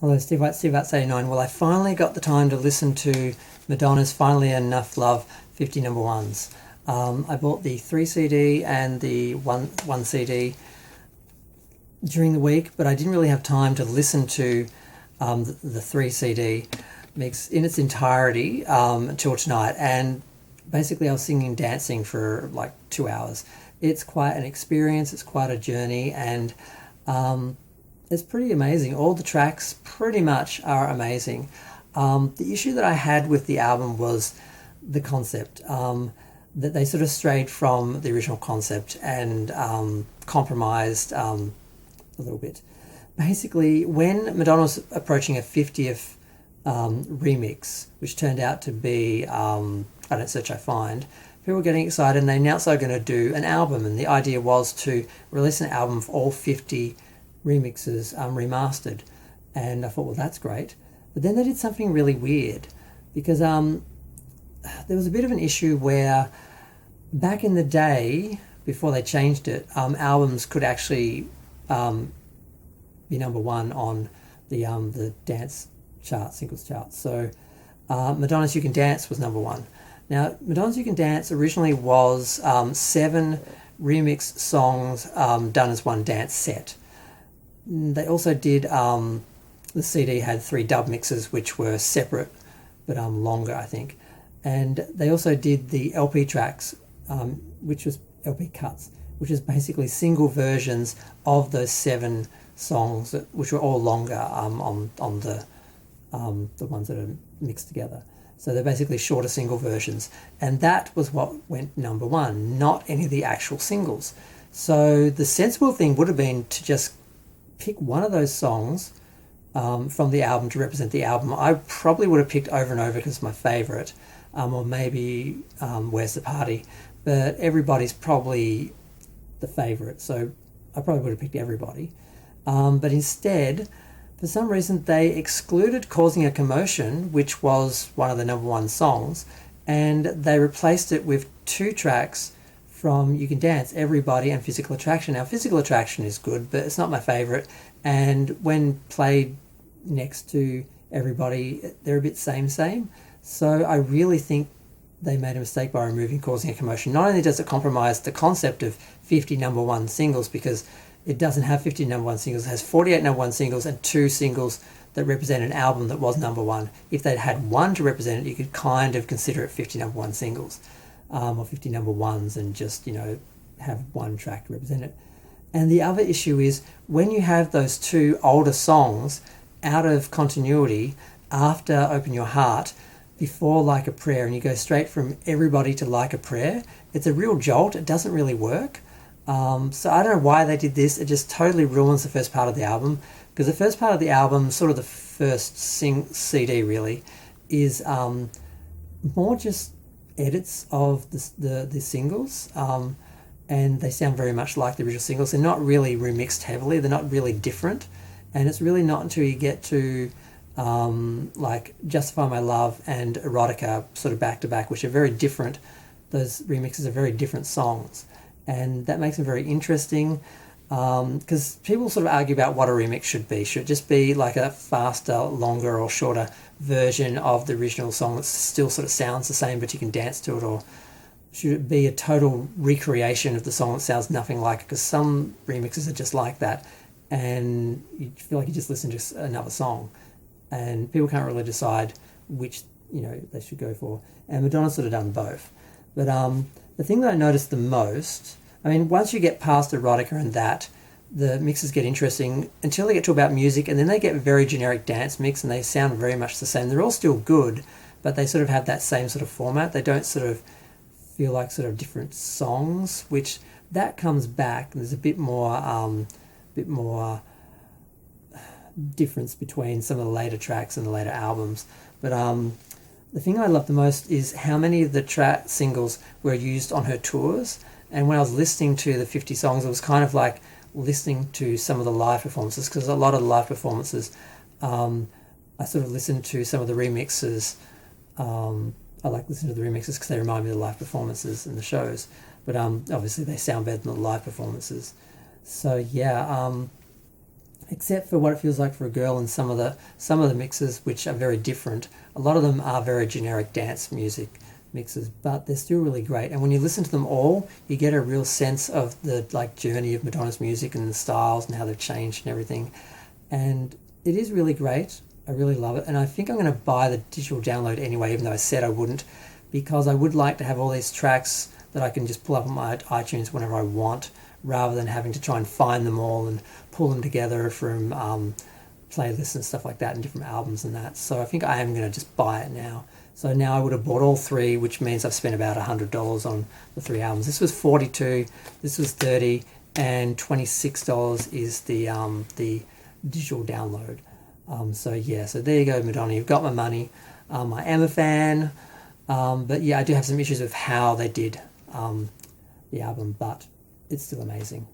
Hello, Steve White's 89. Well, I finally got the time to listen to Madonna's Finally Enough Love 50 number ones. I bought the 3 CD and the one CD during the week, but I didn't really have time to listen to the 3 CD mix in its entirety until tonight. And basically, I was singing and dancing for like 2 hours. It's quite an experience, it's quite a journey, and it's pretty amazing. All the tracks pretty much are amazing. The issue that I had with the album was the concept, that they sort of strayed from the original concept and compromised a little bit. Basically, when Madonna was approaching a 50th remix, which turned out to be I Don't Search, I Find, people were getting excited and they announced they were going to do an album, and the idea was to release an album of all 50 remixes remastered. And I thought, well, that's great. But then they did something really weird, because there was a bit of an issue where back in the day, before they changed it, albums could actually be number one on the dance chart, singles chart. So Madonna's You Can Dance was number one. Now, Madonna's You Can Dance originally was 7 remix songs done as one dance set. They also did, the CD had 3 dub mixes, which were separate but longer, I think. And they also did the LP tracks, which was LP cuts, which is basically single versions of those 7 songs, which were all longer on the ones that are mixed together. So they're basically shorter single versions. And that was what went number one, not any of the actual singles. So the sensible thing would have been to just pick one of those songs from the album to represent the album. I probably would have picked Over and Over because it's my favourite, or maybe Where's the Party, but Everybody's probably the favourite, so I probably would have picked Everybody. But instead, for some reason, they excluded Causing a Commotion, which was one of the number one songs, and they replaced it with 2 tracks from You Can Dance, Everybody and Physical Attraction. Now, Physical Attraction is good, but it's not my favourite, and when played next to Everybody, they're a bit same. So I really think they made a mistake by removing Causing a Commotion. Not only does it compromise the concept of 50 number one singles, because it doesn't have 50 number one singles, it has 48 number one singles and 2 singles that represent an album that was number one. If they'd had one to represent it, you could kind of consider it 50 number one singles. Or 50 number ones, and just, have one track to represent it. And the other issue is when you have those 2 older songs out of continuity after Open Your Heart, before Like a Prayer, and you go straight from Everybody to Like a Prayer, it's a real jolt. It doesn't really work. So I don't know why they did this. It just totally ruins the first part of the album, because the first part of the album, sort of the first CD really, is more just edits of the singles, and they sound very much like the original singles. They're not really remixed heavily, they're not really different, and it's really not until you get to like Justify My Love and Erotica sort of back to back, which are very different. Those remixes are very different songs, and that makes them very interesting, because people sort of argue about what a remix should be. Should it just be like a faster, longer or shorter version of the original song that still sort of sounds the same but you can dance to it, or should it be a total recreation of the song that sounds nothing like it? Because some remixes are just like that, and you feel like you just listen to another song, and people can't really decide which they should go for. And Madonna's sort of done both. But the thing that I noticed the most, once you get past Erotica and that, the mixes get interesting until they get to About Music, and then they get very generic dance mix, and they sound very much the same. They're all still good, but they sort of have that same sort of format. They don't sort of feel like sort of different songs, which that comes back. There's a bit more difference between some of the later tracks and the later albums. But the thing I love the most is how many of the singles were used on her tours. And when I was listening to the 50 songs, it was kind of like listening to some of the live performances, because a lot of the live performances, I sort of listened to some of the remixes. I like listening to the remixes because they remind me of the live performances and the shows. But obviously they sound better than the live performances. So yeah, except for what it feels like for a girl, and some of the mixes, which are very different. A lot of them are very generic dance music mixes, but they're still really great. And when you listen to them all, you get a real sense of the like journey of Madonna's music and the styles and how they've changed and everything. And it is really great. I really love it, and I think I'm going to buy the digital download anyway, even though I said I wouldn't, because I would like to have all these tracks that I can just pull up on my iTunes whenever I want, rather than having to try and find them all and pull them together from playlists and stuff like that and different albums and that. So I think I am going to just buy it now. So now I would have bought all three, which means I've spent about $100 on the three albums. This was $42, this was $30, and $26 is the digital download. So yeah, so there you go, Madonna. You've got my money. I am a fan, but yeah, I do have some issues with how they did the album, but it's still amazing.